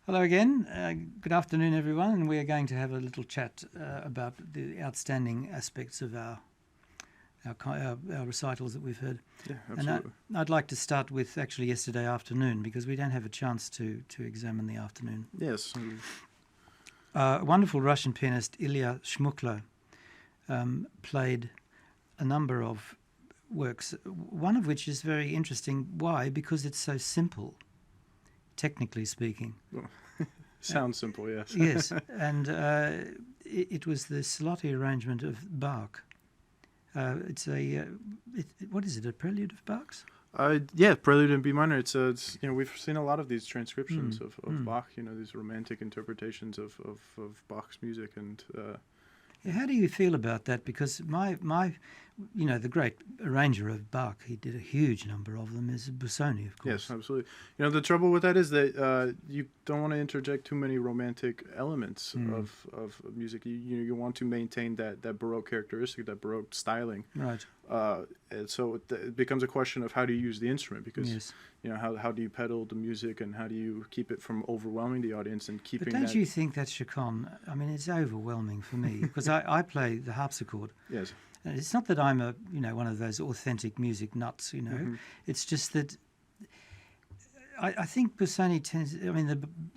Hello again. Good afternoon, everyone. And we are going to have a little chat about the outstanding aspects of our recitals that we've heard. Yeah, absolutely. And I'd like to start with actually yesterday afternoon, because we don't have a chance to examine the afternoon. Yes. Wonderful Russian pianist Ilya Shmuklo played a number of works, one of which is very interesting. Why? Because it's so simple, technically speaking. Well, sounds simple, yes. Yes, and it was the Slotti arrangement of Bach. It's what is it? A prelude of Bach's? Yeah, prelude in B minor. It's we've seen a lot of these transcriptions of Bach. These romantic interpretations of Bach's music, and how do you feel about that? Because my the great arranger of Bach, he did a huge number of them, is Busoni, of course. Yes, absolutely. The trouble with that is that you don't want to interject too many romantic elements of music. You want to maintain that Baroque characteristic, that Baroque styling. Right. And so it becomes a question of how do you use the instrument, because yes. How do you pedal the music, and how do you keep it from overwhelming the audience and keeping. But don't you think that chaconne? I mean, it's overwhelming for me, because I play the harpsichord. Yes. And it's not that I'm a one of those authentic music nuts. It's just that I think Busoni tends. I mean,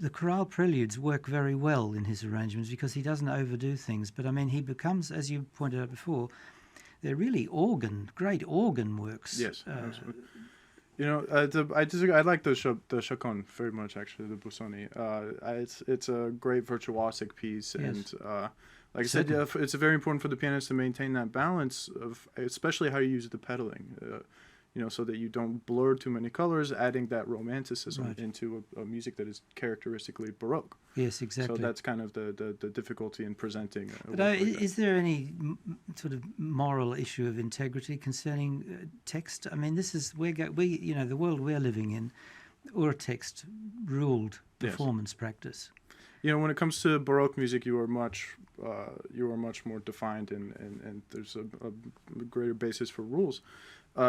the chorale preludes work very well in his arrangements because he doesn't overdo things. But I mean, he becomes, as you pointed out before, they're really great organ works. Yes, absolutely. I disagree. I like the chaconne very much, actually, the Busoni. It's a great virtuosic piece, yes. And like I said, it's very important for the pianist to maintain that balance of, especially how you use the pedaling, so that you don't blur too many colors, adding that romanticism into a music that is characteristically Baroque. Yes, exactly. So that's kind of the difficulty in presenting. But is there any sort of moral issue of integrity concerning text? I mean, this is the world we're living in, text ruled performance practice. When it comes to Baroque music, you are much more defined, and there's a greater basis for rules.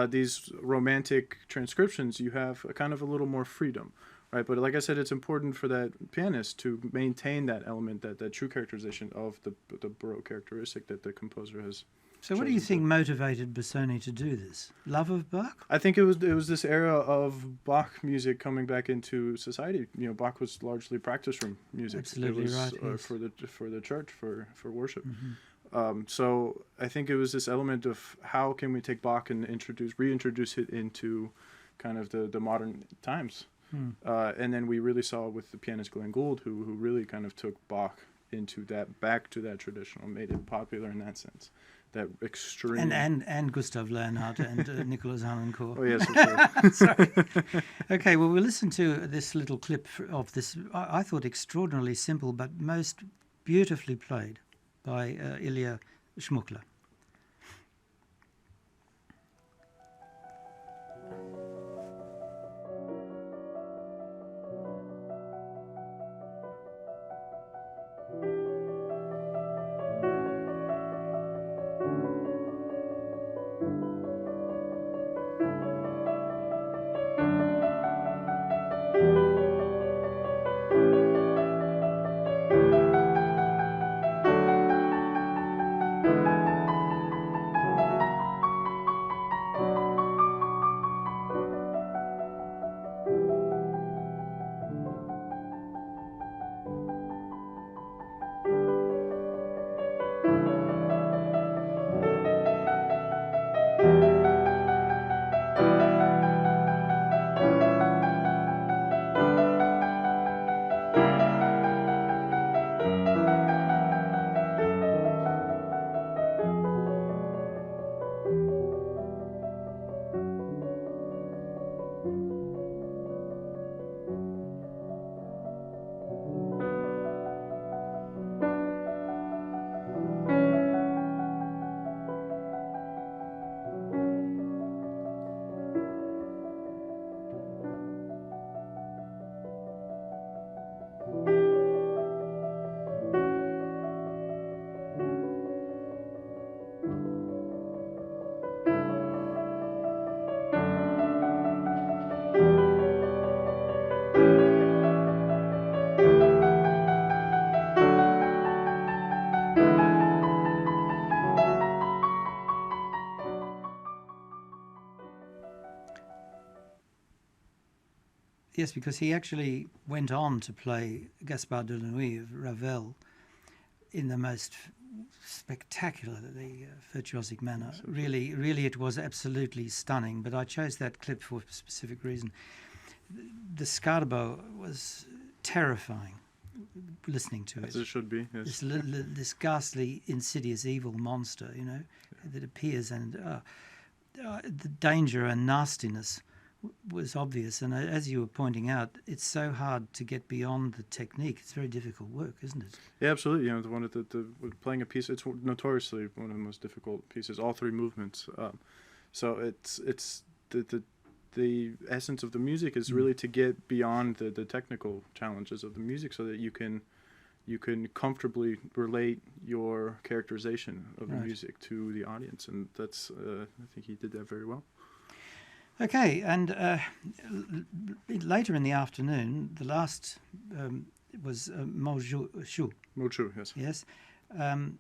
These romantic transcriptions, you have a little more freedom, right? But like I said, it's important for that pianist to maintain that element, that true characterization of the Baroque characteristic that the composer has. So what do you think motivated Busoni to do this? Love of Bach? I think it was this era of Bach music coming back into society. Bach was largely practice room music. Absolutely it was, right. Yes. For the church, for worship. Mm-hmm. So I think it was this element of how can we take Bach and reintroduce it into kind of the modern times. And then we really saw with the pianist Glenn Gould, who really kind of took Bach into that, back to that traditional, made it popular in that sense. That extreme. And Gustav Leonhardt and Nicholas Harnoncourt. Oh yes, for sure. Sorry. Okay, well, we'll listen to this little clip of this, I thought, extraordinarily simple but most beautifully played by Ilya Schmuckler. Yes, because he actually went on to play Gaspard de la Nuit of Ravel in the most spectacularly virtuosic manner. Really, really, it was absolutely stunning. But I chose that clip for a specific reason. The Scarbo was terrifying listening to it. As it should be, yes. This ghastly, insidious, evil monster, you know, that appears, and the danger and nastiness was obvious. And as you were pointing out, it's so hard to get beyond the technique. It's very difficult work, isn't it? Yeah, absolutely. You know, playing a piece, it's notoriously one of the most difficult pieces. All three movements. So it's the essence of the music is really to get beyond the technical challenges of the music, so that you can comfortably relate your characterization of the music to the audience, and that's I think he did that very well. Okay, and later in the afternoon, the last was Moju, yes. Yes. And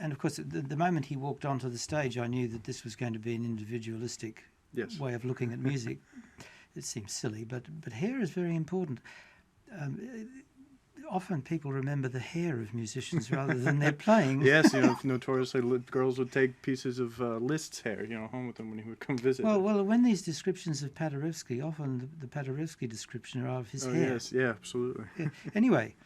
of course, the moment he walked onto the stage, I knew that this was going to be an individualistic way of looking at music. It seems silly, but hair is very important. Often people remember the hair of musicians rather than their playing. Yes, you know, notoriously girls would take pieces of Liszt's hair, you know, home with them when he would come visit. Well, when these descriptions of Paderewski, often the Paderewski description are of his hair. Yes, yeah, absolutely. Yeah. Anyway,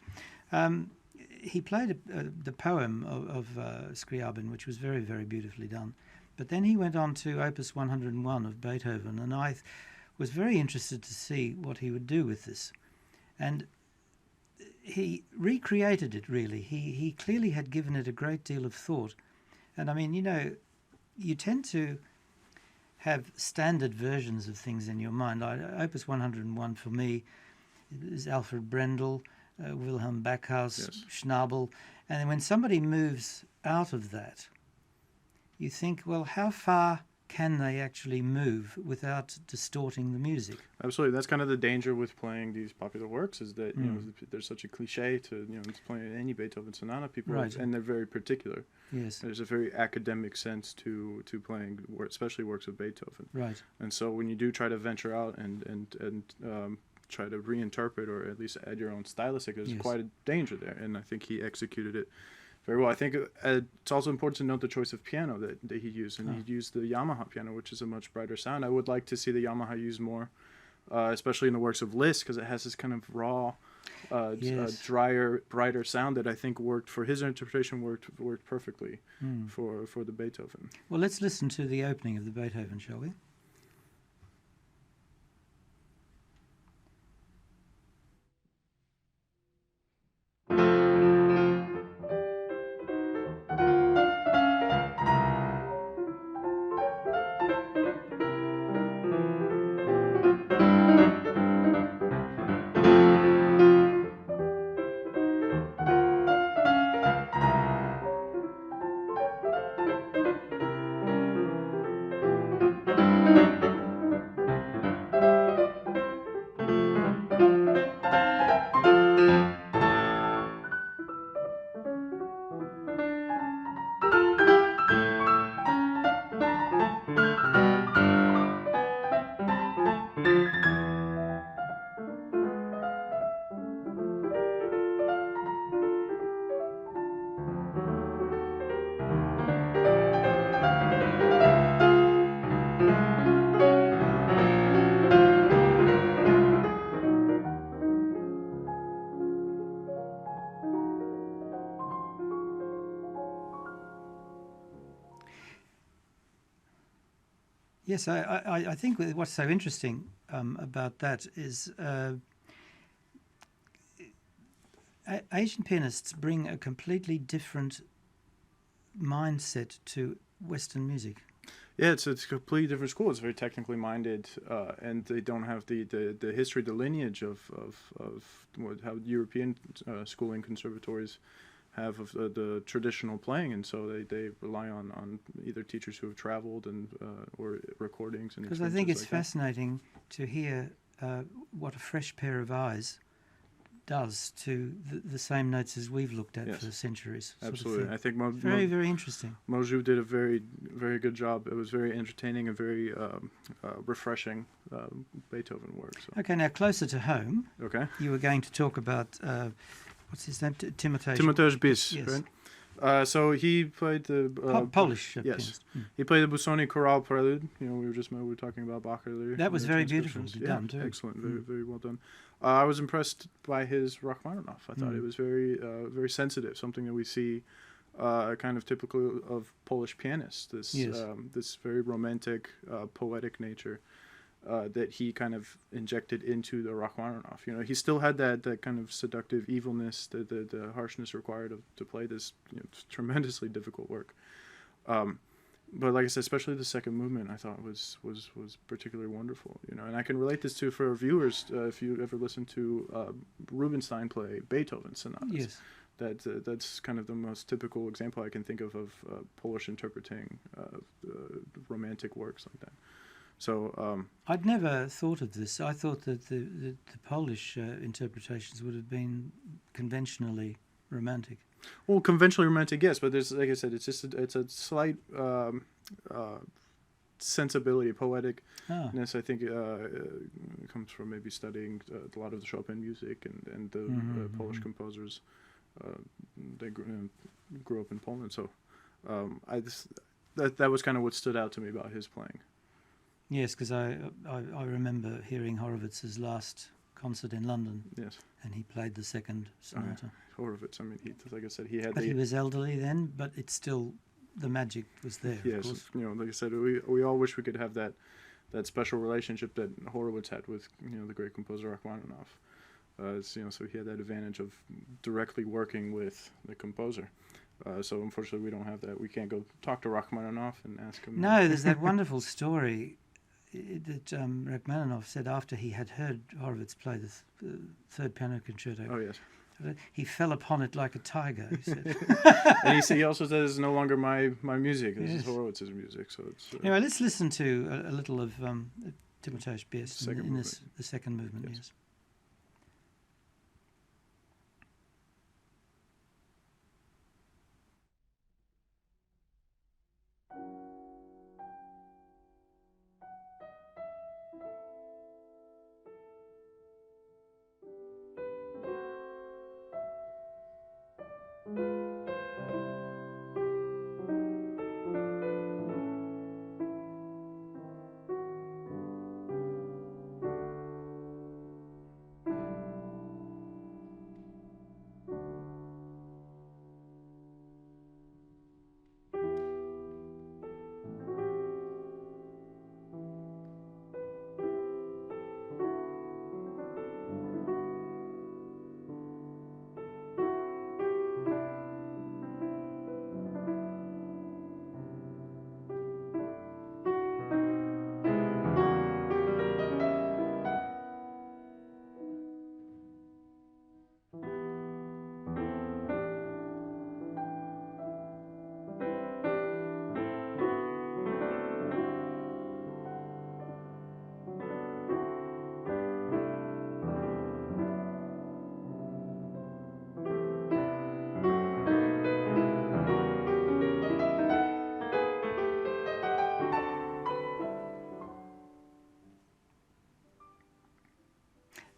he played the poem of Scriabin, which was very, very beautifully done. But then he went on to Opus 101 of Beethoven, and I was very interested to see what he would do with this. And he recreated it, really. He clearly had given it a great deal of thought. And I mean, you know, you tend to have standard versions of things in your mind. Opus 101 for me is Alfred Brendel, Wilhelm Backhaus, Schnabel. And then when somebody moves out of that, you think, well, how far can they actually move without distorting the music? Absolutely. That's kind of the danger with playing these popular works, is that you know there's such a cliche to playing any Beethoven sonata. People and they're very particular. Yes. There's a very academic sense to playing, especially works of Beethoven. Right. And so when you do try to venture out and try to reinterpret or at least add your own stylistic, there's quite a danger there. And I think he executed it very well. I think it's also important to note the choice of piano that he used, and he used the Yamaha piano, which is a much brighter sound. I would like to see the Yamaha used more, especially in the works of Liszt, because it has this kind of raw, drier, brighter sound that I think worked for his interpretation. Worked perfectly for the Beethoven. Well, let's listen to the opening of the Beethoven, shall we? Yes, I think what's so interesting about that is Asian pianists bring a completely different mindset to Western music. Yeah, it's a completely different school. It's very technically minded, and they don't have the history, the lineage of how European schooling conservatories have of the traditional playing, and so they rely on either teachers who have traveled and or recordings. Because I think it's fascinating to hear what a fresh pair of eyes does to the same notes as we've looked at for centuries. Absolutely. I think very interesting. Moju did a very, very good job. It was very entertaining and very refreshing Beethoven work. So. Okay, now closer to home. Okay. You were going to talk about what's his name? Timoteusz Bis, yes. Right? So he played the Polish yes. pianist. He played the Busoni Chorale Prelude. You know, we were talking about Bach earlier. That was very beautifully done too. Excellent, very very well done. I was impressed by his Rachmaninoff. I thought it was very very sensitive, something that we see kind of typical of Polish pianists. This this very romantic, poetic nature. That he kind of injected into the Rachmaninoff. You know, he still had that kind of seductive evilness, the harshness required to play this tremendously difficult work. But like I said, especially the second movement, I thought was particularly wonderful. You know, and I can relate this to for viewers if you ever listen to Rubinstein play Beethoven sonatas. Yes. That's kind of the most typical example I can think of Polish interpreting romantic works like that. So I'd never thought of this. I thought that the Polish interpretations would have been conventionally romantic. Well, conventionally romantic, yes, but there's, like I said, it's just it's a slight sensibility, poeticness. I think comes from maybe studying a lot of the Chopin music and the Polish composers. They grew up in Poland, so that was kind of what stood out to me about his playing. Yes, because I remember hearing Horowitz's last concert in London. Yes. And he played the second sonata. Horowitz, I mean, like I said, he had. But he was elderly then, but it's still, the magic was there. Yes, of course. You know, like I said, we all wish we could have that special relationship that Horowitz had with the great composer Rachmaninoff. So he had that advantage of directly working with the composer. So unfortunately, we don't have that. We can't go talk to Rachmaninoff and ask him. No, there's that wonderful story that Rachmaninoff said after he had heard Horowitz play the third piano concerto. Oh yes. He fell upon it like a tiger, he said. And he also says it's no longer my music. This is Horowitz's music. So it's. Anyway, let's listen to a little of Timoteusz Bis in the second movement. Yes.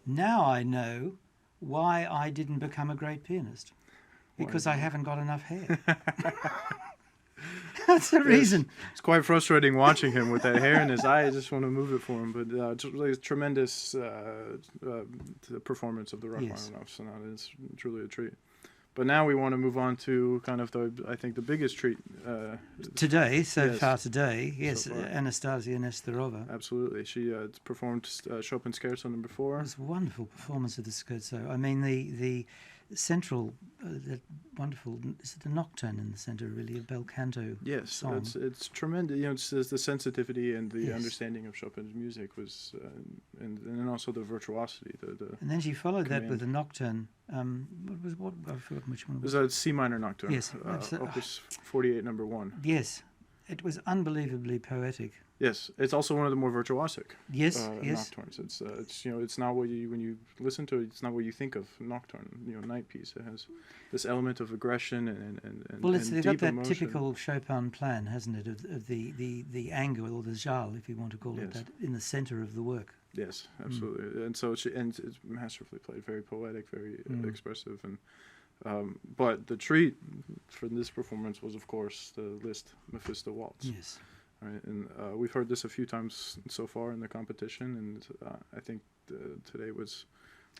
Now I know why I didn't become a great pianist. Because I haven't got enough hair. That's the reason. It's quite frustrating watching him with that hair in his eye. I just want to move it for him. But it's really a tremendous performance of the Rachmaninoff Sonata. It's truly a treat. But now we want to move on to kind of I think the biggest treat. Today, so far today, yes, so far. Anastasia Nestorova. Absolutely. She performed Chopin Scherzo No. 4. It was a wonderful performance of the scherzo. I mean, the central, that wonderful, is it the nocturne in the center, really, a bel canto song? Yes, it's tremendous. You know, it's the sensitivity and the understanding of Chopin's music was, and then also the virtuosity. And then she followed that with a nocturne. What I forgot which one it was. It was a C minor nocturne. Yes, Opus 48, No. 1. Yes, it was unbelievably poetic. Yes, it's also one of the more virtuosic. Yes. Nocturnes. It's you know, it's not what you, when you listen to it, it's not what you think of nocturne. You know, night piece. It has this element of aggression and well, it's they've deep got that emotion. typical Chopin plan, hasn't it, of the angle or the jal, if you want to call it that, in the center of the work. Yes, absolutely. And so it's masterfully played, very poetic, very expressive, and but the treat for this performance was, of course, the Liszt Mephisto Waltz. Yes. Right, and we've heard this a few times so far in the competition, and I think today was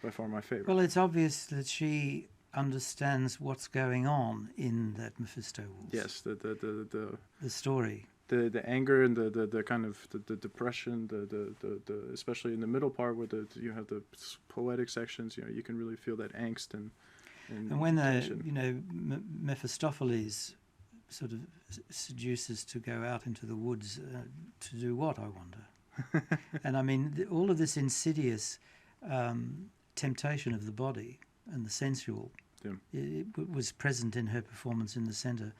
by far my favorite. Well, it's obvious that she understands what's going on in that Mephisto Waltz. Yes, the story. The anger and the kind of the depression, the especially in the middle part where you have the poetic sections, you know, you can really feel that angst and when tension. Mephistopheles sort of seduces to go out into the woods to do what, I wonder. And I mean, all of this insidious temptation of the body and the sensual it was present in her performance in the centre.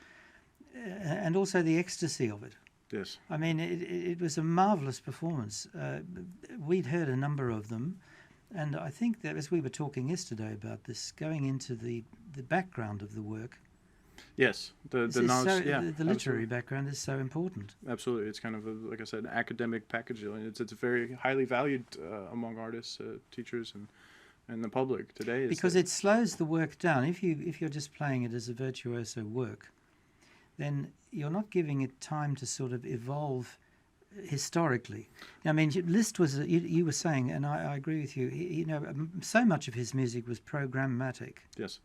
And also the ecstasy of it. Yes. I mean, it was a marvellous performance. We'd heard a number of them, and I think that as we were talking yesterday about this, going into the background of the work. Yes, the literary background is so important. Absolutely, it's kind of like I said, an academic package. It's very highly valued among artists, teachers, and the public today. Because it slows the work down. If you're just playing it as a virtuoso work, then you're not giving it time to sort of evolve historically. I mean, Liszt was, you were saying, and I agree with you, so much of his music was programmatic. Yes.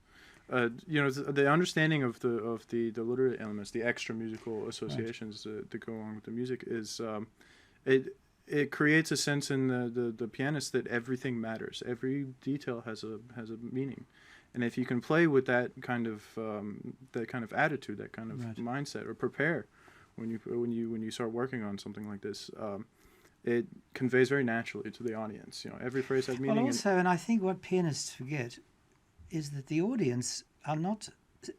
The understanding of the literary elements, the extra musical associations that go along with the music is, it creates a sense in the pianist that everything matters. Every detail has a meaning. And if you can play with that kind of attitude, that kind of mindset, or prepare when you start working on something like this, it conveys very naturally to the audience. You know, every phrase has meaning. Well, also, and I think what pianists forget is that the audience are not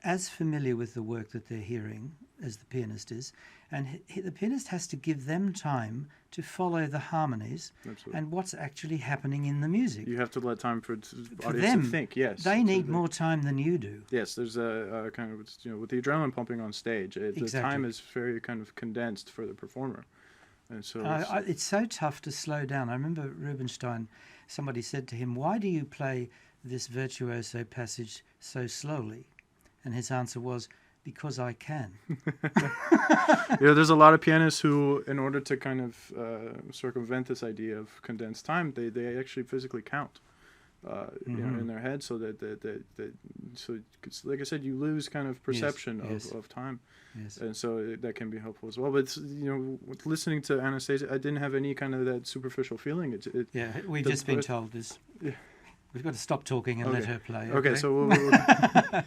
as familiar with the work that they're hearing as the pianist is, and the pianist has to give them time to follow the harmonies and what's actually happening in the music. You have to let time for audience to think. Yes, they need more time than you do. Yes, there's a kind of, with the adrenaline pumping on stage, the time is very kind of condensed for the performer, and so it's so tough to slow down. I remember Rubinstein. Somebody said to him, "Why do you play this virtuoso passage so slowly?" And his answer was, "Because I can." There's a lot of pianists who, in order to kind of circumvent this idea of condensed time, they actually physically count, in their head, so that so like I said, you lose kind of perception of time, and so that can be helpful as well. But with listening to Anastasia, I didn't have any kind of that superficial feeling. We've just been told this. Yeah. We've got to stop talking and let her play. Okay, so we'll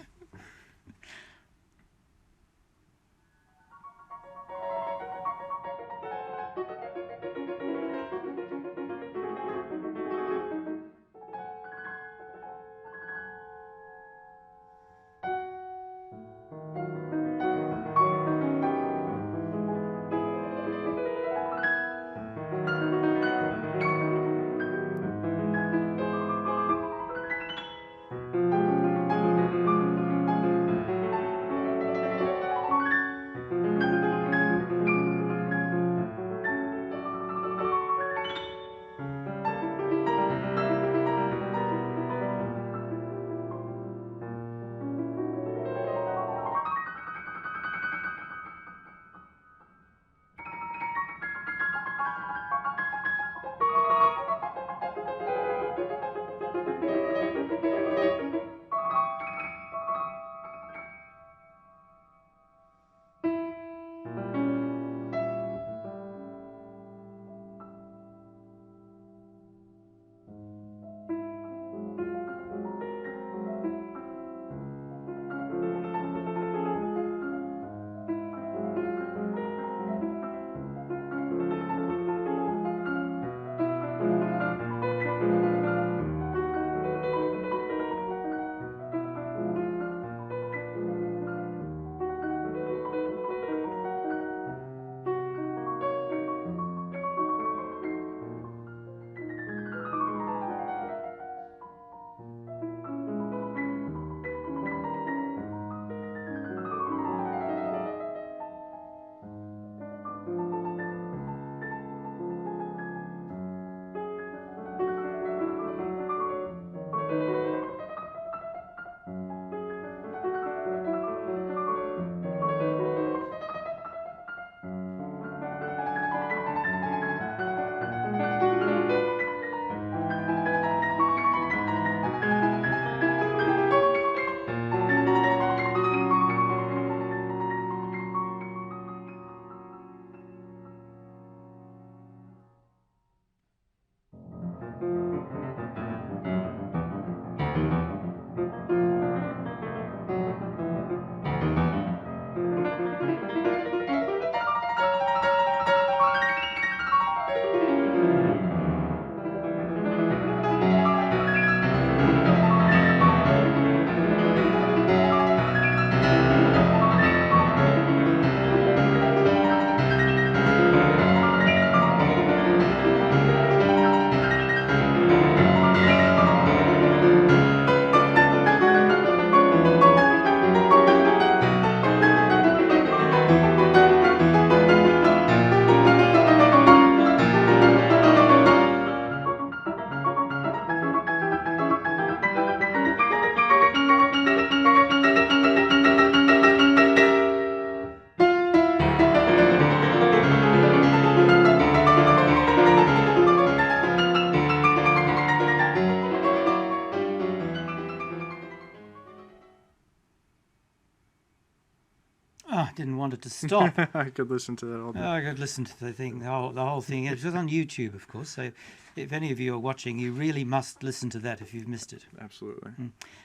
I didn't want it to stop. I could listen to that all day. I could listen to the thing, the whole thing. It was on YouTube, of course. So, if any of you are watching, you really must listen to that if you've missed it. Absolutely.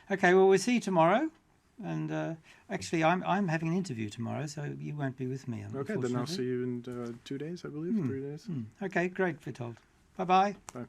Okay, well, we'll see you tomorrow. And actually, I'm having an interview tomorrow, so you won't be with me. Okay, then I'll see you in 2 days, I believe, 3 days. Okay, great, Vitold. Bye-bye. Bye.